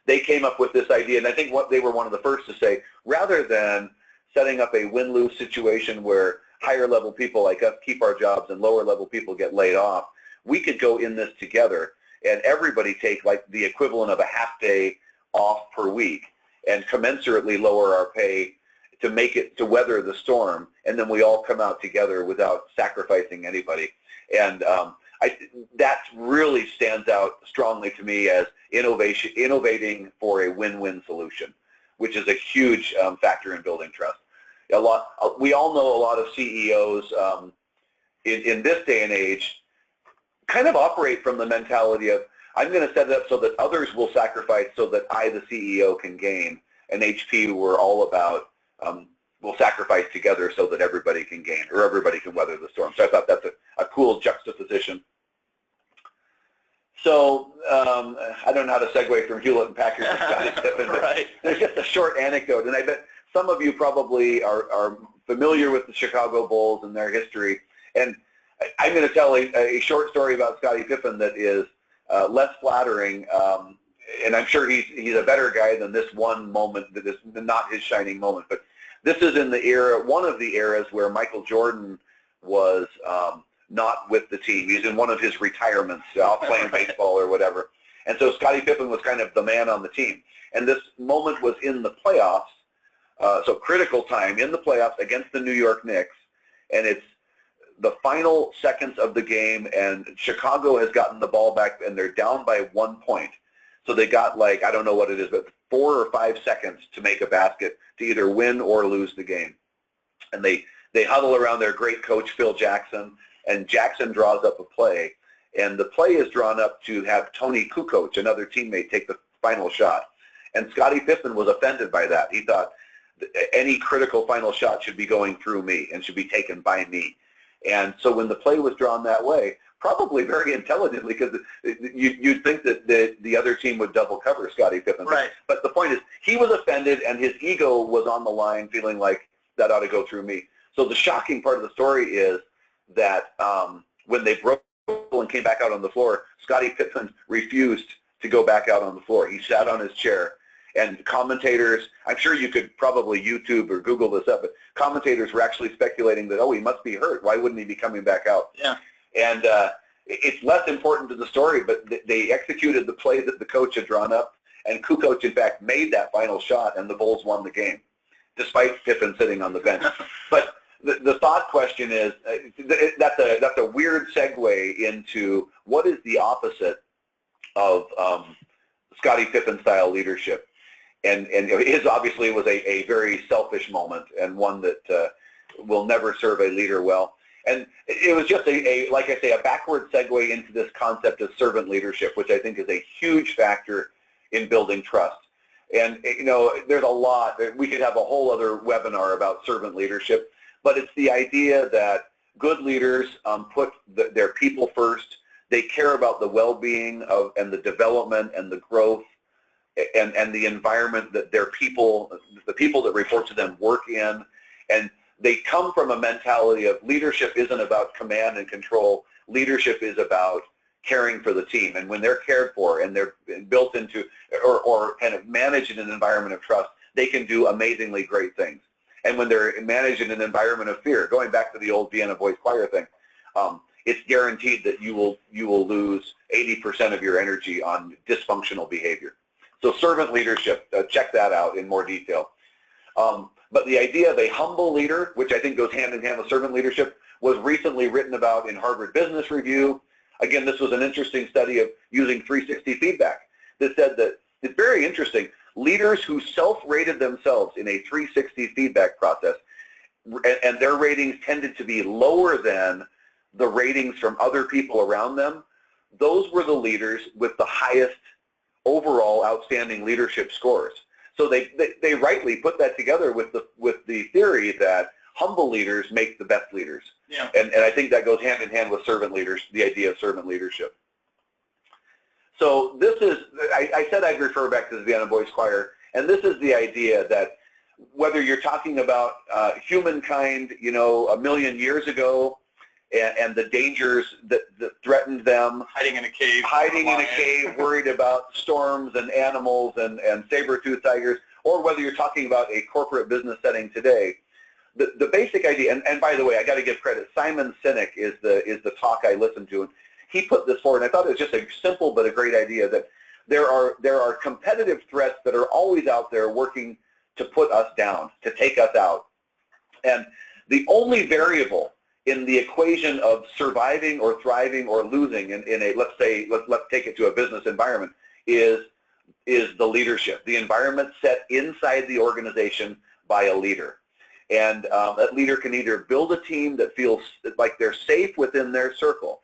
Speaker 2: They came up with this idea, and I think they were one of the first to say, rather than setting up a win-lose situation where higher-level people like us keep our jobs and lower-level people get laid off, we could go in this together and everybody take like the equivalent of a half day off per week and commensurately lower our pay to make it, to weather the storm, and then we all come out together without sacrificing anybody. And that really stands out strongly to me as innovating for a win-win solution, which is a huge factor in building trust. We all know a lot of CEOs in this day and age kind of operate from the mentality of, I'm going to set it up so that others will sacrifice so that I, the CEO, can gain. And HP, we're all about we'll sacrifice together so that everybody can gain, or everybody can weather the storm. So I thought that's a cool juxtaposition. So I don't know how to segue from Hewlett and Packard to Scottie Pippen, but right. There's just a short anecdote, and I bet some of you probably are familiar with the Chicago Bulls and their history. And I'm going to tell a short story about Scottie Pippen that is less flattering, and I'm sure he's a better guy than this one moment that is not his shining moment. But this is in the era, one of the eras where Michael Jordan was not with the team. He's in one of his retirements, off playing baseball or whatever. And so Scottie Pippen was kind of the man on the team. And this moment was in the playoffs, so critical time in the playoffs against the New York Knicks, and it's the final seconds of the game, and Chicago has gotten the ball back, and they're down by 1 point. So they got, like, I don't know what it is, but 4 or 5 seconds to make a basket to either win or lose the game. And they huddle around their great coach, Phil Jackson, and Jackson draws up a play. And the play is drawn up to have Tony Kukoc, another teammate, take the final shot. And Scottie Pippen was offended by that. He thought any critical final shot should be going through me and should be taken by me. And so when the play was drawn that way, probably very intelligently, because you'd think that the other team would double cover Scottie Pippen.
Speaker 1: Right.
Speaker 2: But the point is, he was offended and his ego was on the line, feeling like that ought to go through me. So the shocking part of the story is that when they broke and came back out on the floor, Scottie Pippen refused to go back out on the floor. He sat on his chair. And commentators, I'm sure you could probably YouTube or Google this up, but commentators were actually speculating that, oh, he must be hurt. Why wouldn't he be coming back out?
Speaker 1: Yeah.
Speaker 2: And it's less important to the story, but they executed the play that the coach had drawn up, and Kukoc, in fact, made that final shot, and the Bulls won the game, despite Pippen sitting on the bench. But the thought question is, that's a weird segue into what is the opposite of Scottie Pippen-style leadership. And his obviously was a very selfish moment, and one that will never serve a leader well. And it was just like I say, a backward segue into this concept of servant leadership, which I think is a huge factor in building trust. And there's a lot. We could have a whole other webinar about servant leadership, but it's the idea that good leaders put their people first. They care about the well-being of and the development and the growth and the environment that the people that report to them work in, and they come from a mentality of leadership isn't about command and control. Leadership is about caring for the team, and when they're cared for and they're built into or kind of managed in an environment of trust, they can do amazingly great things. And when they're managed in an environment of fear, going back to the old Vienna voice choir thing, it's guaranteed that you will lose 80% of your energy on dysfunctional behavior. So servant leadership, check that out in more detail. But the idea of a humble leader, which I think goes hand in hand with servant leadership, was recently written about in Harvard Business Review. Again, this was an interesting study of using 360 feedback that said that it's very interesting. Leaders who self-rated themselves in a 360 feedback process, and their ratings tended to be lower than the ratings from other people around them, those were the leaders with the highest overall outstanding leadership scores. So they rightly put that together with the theory that humble leaders make the best leaders.
Speaker 1: Yeah.
Speaker 2: And I think that goes hand in hand with servant leaders, the idea of servant leadership. So this is, I said I'd refer back to the Vienna Voice Choir, and this is the idea that whether you're talking about humankind, a million years ago, and the dangers that threatened them.
Speaker 1: Hiding in a cave.
Speaker 2: Worried about storms and animals and saber-toothed tigers, or whether you're talking about a corporate business setting today. The basic idea, and by the way, I got to give credit, Simon Sinek is the talk I listened to, and he put this forward, and I thought it was just a simple but a great idea that there are competitive threats that are always out there working to put us down, to take us out. And the only variable in the equation of surviving or thriving or losing in a, let's take it to a business environment, is the leadership, the environment set inside the organization by a leader. And that leader can either build a team that feels like they're safe within their circle,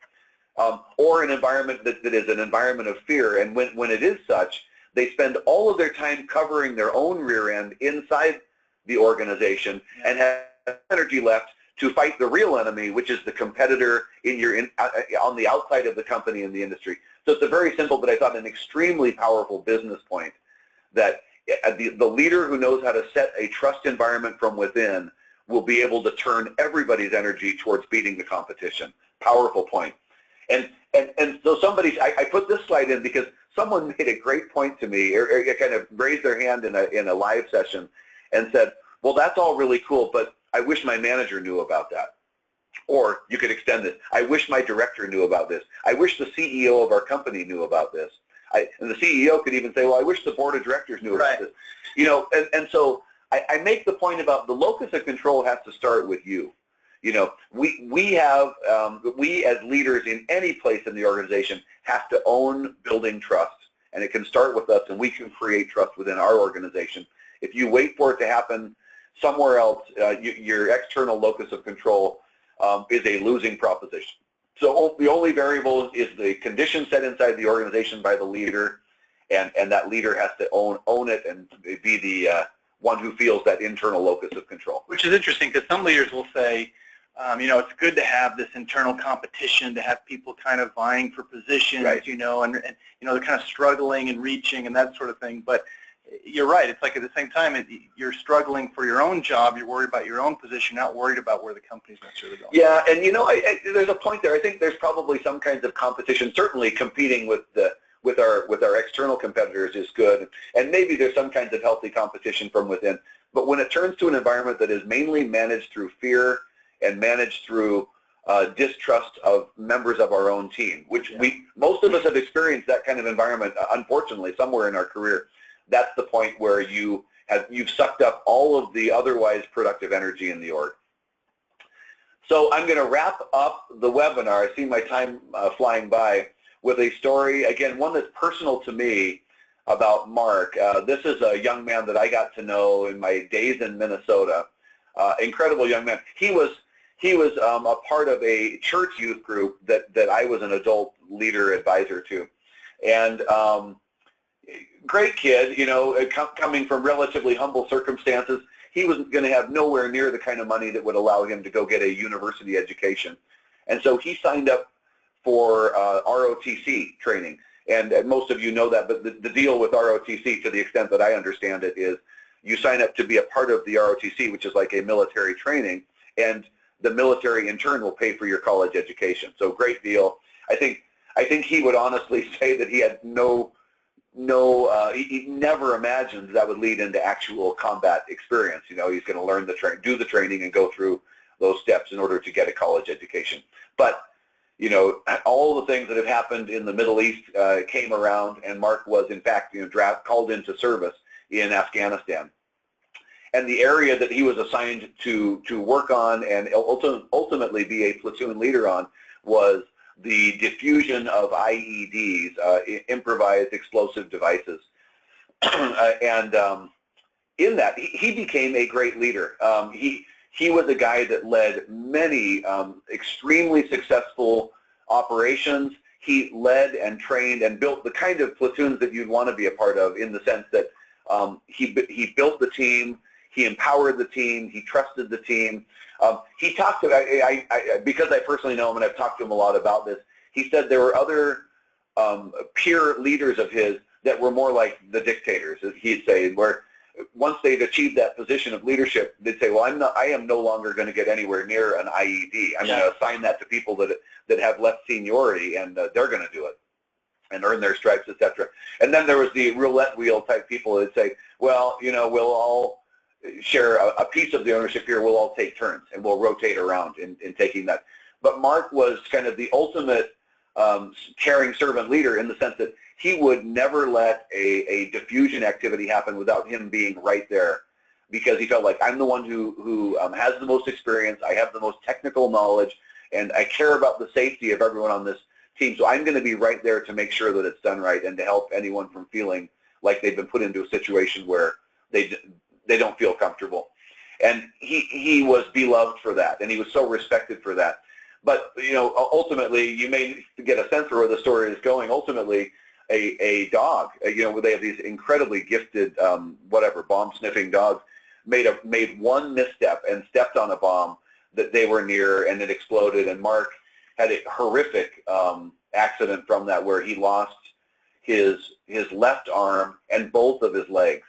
Speaker 2: or an environment that is an environment of fear. And when it is such, they spend all of their time covering their own rear end inside the organization and have energy left to fight the real enemy, which is the competitor on the outside of the company in the industry. So it's a very simple, but I thought an extremely powerful business point, that the leader who knows how to set a trust environment from within will be able to turn everybody's energy towards beating the competition. Powerful point. And so I put this slide in because someone made a great point to me, or kind of raised their hand in a live session and said, well, that's all really cool, but I wish my manager knew about that. Or you could extend this. I wish my director knew about this. I wish the CEO of our company knew about this. And the CEO could even say, well, I wish the board of directors knew about this. And so I make the point about the locus of control has to start with you. We as leaders in any place in the organization have to own building trust. And it can start with us, and we can create trust within our organization. If you wait for it to happen somewhere else, your external locus of control is a losing proposition. So the only variable is the condition set inside the organization by the leader, and that leader has to own it and be the one who feels that internal locus of control.
Speaker 1: Which is interesting because some leaders will say, it's good to have this internal competition, to have people kind of vying for positions,
Speaker 2: right.
Speaker 1: and they're kind of struggling and reaching and that sort of thing. But you're right. It's like at the same time, you're struggling for your own job. You're worried about your own position, not worried about where the company's necessarily going.
Speaker 2: Yeah, and there's a point there. I think there's probably some kinds of competition. Certainly, competing with our external competitors is good, and maybe there's some kinds of healthy competition from within. But when it turns to an environment that is mainly managed through fear and managed through distrust of members of our own team, which most of us have experienced that kind of environment, unfortunately, somewhere in our career. That's the point where you've sucked up all of the otherwise productive energy in the org. So I'm going to wrap up the webinar. I see my time flying by with a story, again, one that's personal to me about Mark. This is a young man that I got to know in my days in Minnesota. Incredible young man. He was a part of a church youth group that I was an adult leader advisor to, and great kid, coming from relatively humble circumstances. He was going to have nowhere near the kind of money that would allow him to go get a university education. And so he signed up for ROTC training. And most of you know that, but the deal with ROTC, to the extent that I understand it, is you sign up to be a part of the ROTC, which is like a military training, and the military in turn will pay for your college education. So great deal. I think he would honestly say that he had he never imagined that would lead into actual combat experience. He's going to learn do the training and go through those steps in order to get a college education. But all the things that have happened in the Middle East came around, and Mark was in fact called into service in Afghanistan. And the area that he was assigned to work on and ultimately be a platoon leader on was the diffusion of IEDs, improvised explosive devices. And in that, he became a great leader. He was a guy that led many extremely successful operations. He led and trained and built the kind of platoons that you'd want to be a part of, in the sense that he built the team, he empowered the team, he trusted the team. He talked about, because I personally know him and I've talked to him a lot about this, he said there were other peer leaders of his that were more like the dictators, as he'd say, where once they'd achieved that position of leadership, they'd say, well, I am no longer going to get anywhere near an IED. I'm going to assign that to people that have less seniority, and they're going to do it and earn their stripes, etc. And then there was the roulette wheel type people that say, well, we'll all share a piece of the ownership here, we'll all take turns and we'll rotate around in taking that. But Mark was kind of the ultimate caring servant leader, in the sense that he would never let a diffusion activity happen without him being right there, because he felt like, I'm the one who has the most experience, I have the most technical knowledge, and I care about the safety of everyone on this team, so I'm going to be right there to make sure that it's done right and to help anyone from feeling like they've been put into a situation where they don't feel comfortable. And he was beloved for that, and he was so respected for that. But ultimately, you may get a sense for where the story is going. Ultimately, a dog, where they have these incredibly gifted, bomb-sniffing dogs, made one misstep and stepped on a bomb that they were near, and it exploded. And Mark had a horrific accident from that, where he lost his left arm and both of his legs.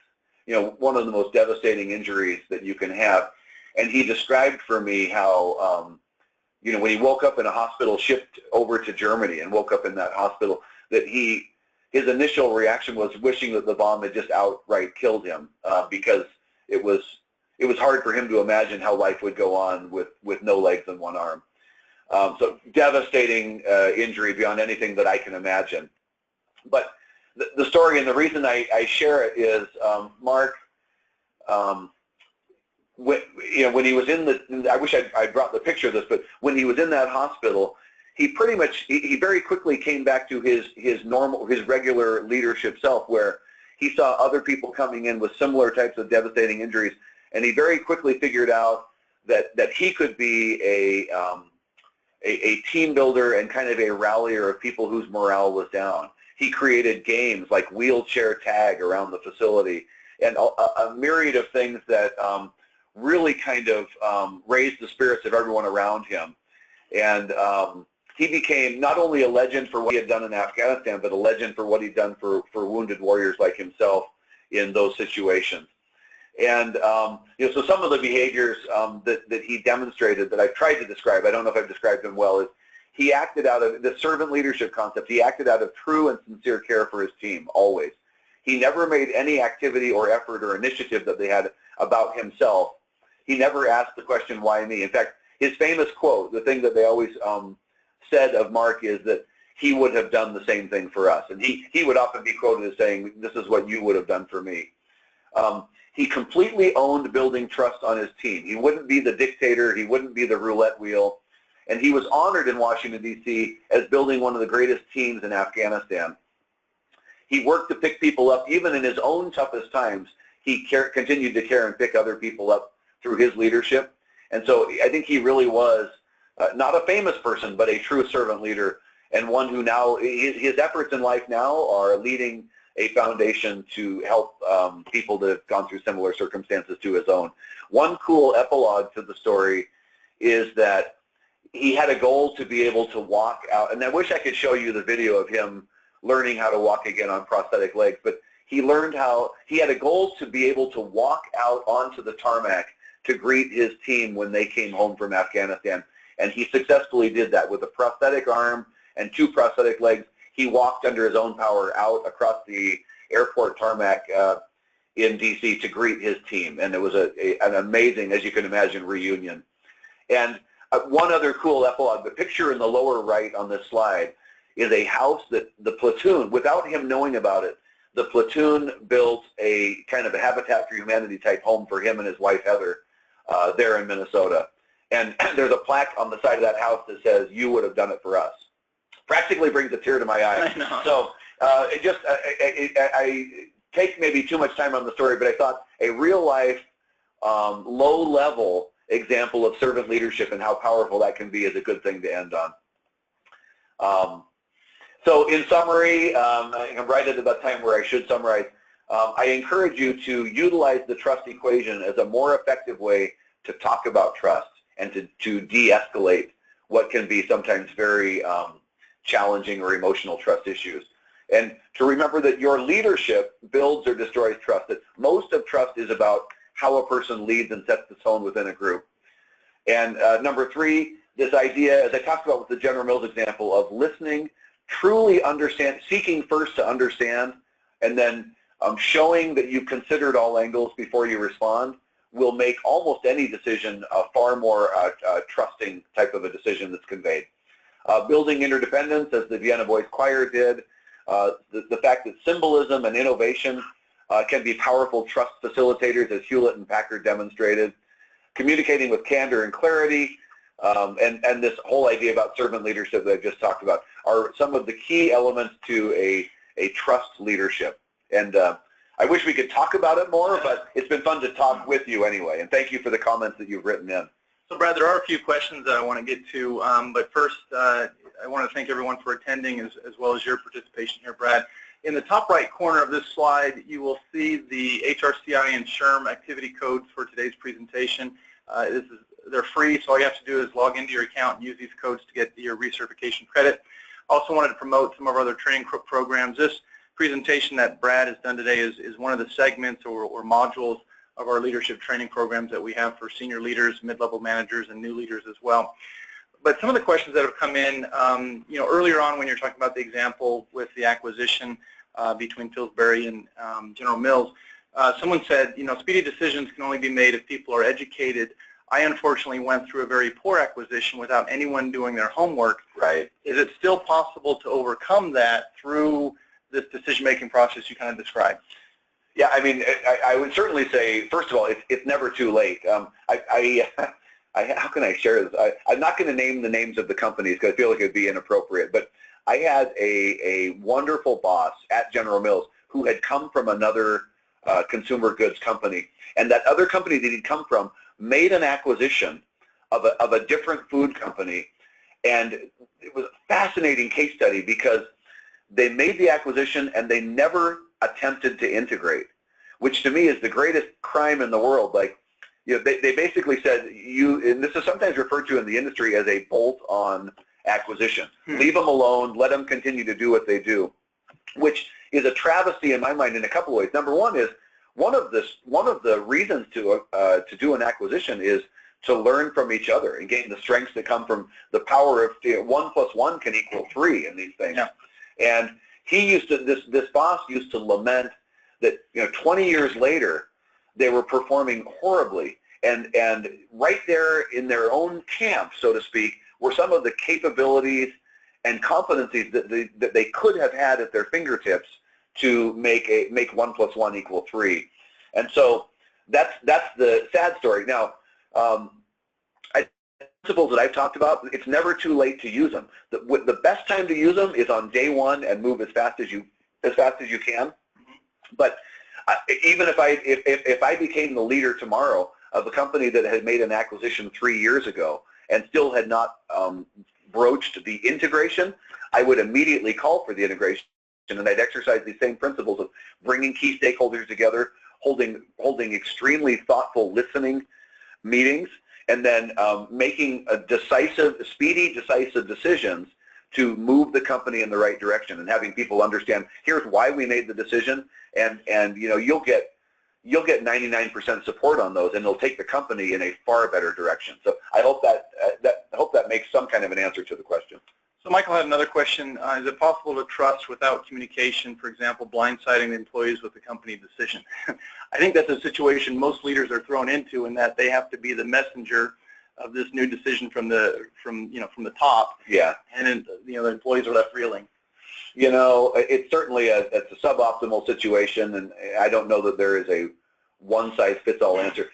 Speaker 2: One of the most devastating injuries that you can have. And he described for me how, when he woke up in a hospital, shipped over to Germany, and woke up in that hospital, that his initial reaction was wishing that the bomb had just outright killed him, because it was hard for him to imagine how life would go on with no legs and one arm. So devastating injury beyond anything that I can imagine. But the story, and the reason I share it, is Mark, when he was I wish I brought the picture of this, but when he was in that hospital, he very quickly came back to his regular leadership self, where he saw other people coming in with similar types of devastating injuries, and he very quickly figured out that he could be a team builder and kind of a rallier of people whose morale was down. He created games like wheelchair tag around the facility and a myriad of things that really kind of raised the spirits of everyone around him. And he became not only a legend for what he had done in Afghanistan, but a legend for what he'd done for wounded warriors like himself in those situations. And so some of the behaviors that he demonstrated that I've tried to describe, I don't know if I've described them well, is he acted out of the servant leadership concept. He acted out of true and sincere care for his team, always. He never made any activity or effort or initiative that they had about himself. He never asked the question, why me? In fact, his famous quote, the thing that they always said of Mark is that he would have done the same thing for us. And he would often be quoted as saying, this is what you would have done for me. He completely owned building trust on his team. He wouldn't be the dictator. He wouldn't be the roulette wheel. And he was honored in Washington, D.C. as building one of the greatest teams in Afghanistan. He worked to pick people up. Even in his own toughest times, he continued to care and pick other people up through his leadership. And so I think he really was not a famous person, but a true servant leader, and one who now, his efforts in life now are leading a foundation to help people that have gone through similar circumstances to his own. One cool epilogue to the story is that he had a goal to be able to walk out, and I wish I could show you the video of him learning how to walk again on prosthetic legs, but he learned how, he had a goal to be able to walk out onto the tarmac to greet his team when they came home from Afghanistan, and he successfully did that with a prosthetic arm and 2 prosthetic legs. He walked under his own power out across the airport tarmac in D.C. to greet his team, and it was an amazing, as you can imagine, reunion. And one other cool epilogue, the picture in the lower right on this slide is a house that the platoon, without him knowing about it, the platoon built a kind of a Habitat for Humanity type home for him and his wife Heather there in Minnesota. And there's a plaque on the side of that house that says, "You would have done it for us." Practically brings a tear to my eye.
Speaker 1: I know.
Speaker 2: So I take maybe too much time on the story, but I thought a real life, low level example of servant leadership and how powerful that can be is a good thing to end on. So in summary, I'm right at the time where I should summarize. I encourage you to utilize the trust equation as a more effective way to talk about trust and to de-escalate what can be sometimes very challenging or emotional trust issues. And to remember that your leadership builds or destroys trust, that most of trust is about how a person leads and sets the tone within a group. And number 3, this idea, as I talked about with the General Mills example, of listening, truly understand, seeking first to understand, and then showing that you've considered all angles before you respond, will make almost any decision a far more trusting type of a decision that's conveyed. Building interdependence, as the Vienna Boys Choir did, the fact that symbolism and innovation can be powerful trust facilitators, as Hewlett and Packard demonstrated. Communicating with candor and clarity, and this whole idea about servant leadership that I've just talked about are some of the key elements to a trust leadership. And I wish we could talk about it more, but it's been fun to talk with you anyway. And thank you for the comments that you've written in.
Speaker 1: So Brad, there are a few questions that I want to get to, but first I want to thank everyone for attending as well as your participation here, Brad. In the top right corner of this slide, you will see the HRCI and SHRM activity codes for today's presentation. They're free, so all you have to do is log into your account and use these codes to get your recertification credit. Also wanted to promote some of our other training programs. This presentation that Brad has done today is one of the segments or modules of our leadership training programs that we have for senior leaders, mid-level managers, and new leaders as well. But some of the questions that have come in, earlier on when you're talking about the example with the acquisition between Pillsbury and General Mills, someone said, speedy decisions can only be made if people are educated. I unfortunately went through a very poor acquisition without anyone doing their homework.
Speaker 2: Right.
Speaker 1: Is it still possible to overcome that through this decision-making process you kind of described?
Speaker 2: Yeah, I mean, I would certainly say, first of all, it's never too late. How can I share this? I'm not going to name the names of the companies because I feel like it would be inappropriate, but I had a wonderful boss at General Mills who had come from another consumer goods company, and that other company that he'd come from made an acquisition of a different food company, and it was a fascinating case study because they made the acquisition and they never attempted to integrate, which to me is the greatest crime in the world. Like, you know, they basically said, and this is sometimes referred to in the industry as a bolt-on acquisition. Leave them alone, let them continue to do what they do, which is a travesty in my mind in a couple of ways. Number one is, one of the reasons to do an acquisition is to learn from each other and gain the strengths that come from the power of 1 + 1 can equal 3 in these things. Yeah. And this boss used to lament that, you know, 20 years later they were performing horribly, and right there in their own camp, so to speak, were some of the capabilities and competencies that they could have had at their fingertips to make 1 + 1 equal 3. And so that's the sad story. Now, principles that I've talked about, it's never too late to use them. The best time to use them is on day one and move as fast as you can. But even if I became the leader tomorrow of a company that had made an acquisition 3 years ago and still had not broached the integration, I would immediately call for the integration, and I'd exercise these same principles of bringing key stakeholders together, holding extremely thoughtful listening meetings, and then making speedy, decisive decisions to move the company in the right direction, and having people understand, here's why we made the decision, and you know, you'll get 99% support on those, and it'll take the company in a far better direction. So I hope that makes some kind of an answer to the question.
Speaker 1: So Michael had another question. Is it possible to trust without communication, for example, blindsiding the employees with the company decision? I think that's a situation most leaders are thrown into, in that they have to be the messenger of this new decision from the top. Yeah. And you know, the employees are left reeling.
Speaker 2: You know, it's certainly it's a suboptimal situation, and I don't know that there is a one-size-fits-all answer.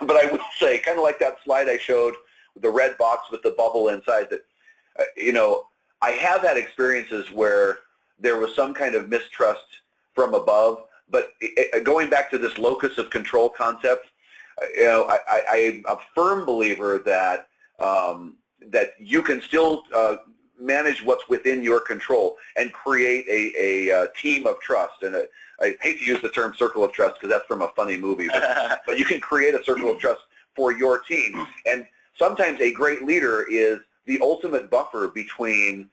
Speaker 2: But I would say, kind of like that slide I showed, the red box with the bubble inside, that you know, I have had experiences where there was some kind of mistrust from above, but going back to this locus of control concept, you know, I'm a firm believer that that you can still manage what's within your control and create a team of trust. And I hate to use the term circle of trust because that's from a funny movie, but you can create a circle of trust for your team. And sometimes a great leader is the ultimate buffer between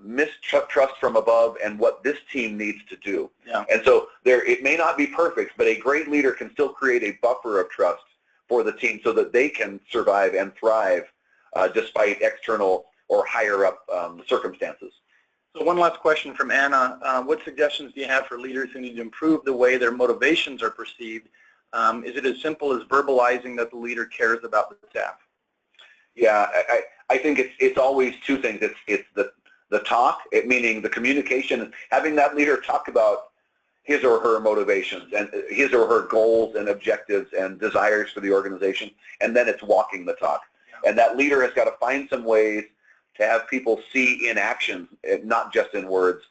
Speaker 2: mistrust from above and what this team needs to do. Yeah. And so it may not be perfect, but a great leader can still create a buffer of trust for the team so that they can survive and thrive despite external or higher up circumstances.
Speaker 1: So one last question from Anna. What suggestions do you have for leaders who need to improve the way their motivations are perceived? Is it as simple as verbalizing that the leader cares about the staff?
Speaker 2: Yeah, I think it's always two things. It's the talk, meaning the communication, having that leader talk about his or her motivations and his or her goals and objectives and desires for the organization, and then it's walking the talk. And that leader has got to find some ways to have people see in action, not just in words,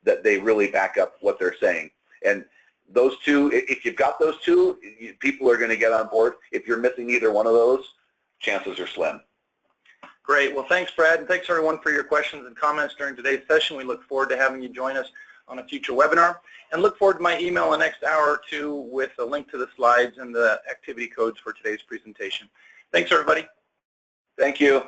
Speaker 2: that they really back up what they're saying. And those two, if you've got those two, people are going to get on board. If you're missing either one of those, chances are slim.
Speaker 1: Great. Well, thanks, Brad, and thanks, everyone, for your questions and comments during today's session. We look forward to having you join us on a future webinar, and look forward to my email in the next hour or two with a link to the slides and the activity codes for today's presentation. Thanks, everybody.
Speaker 2: Thank you.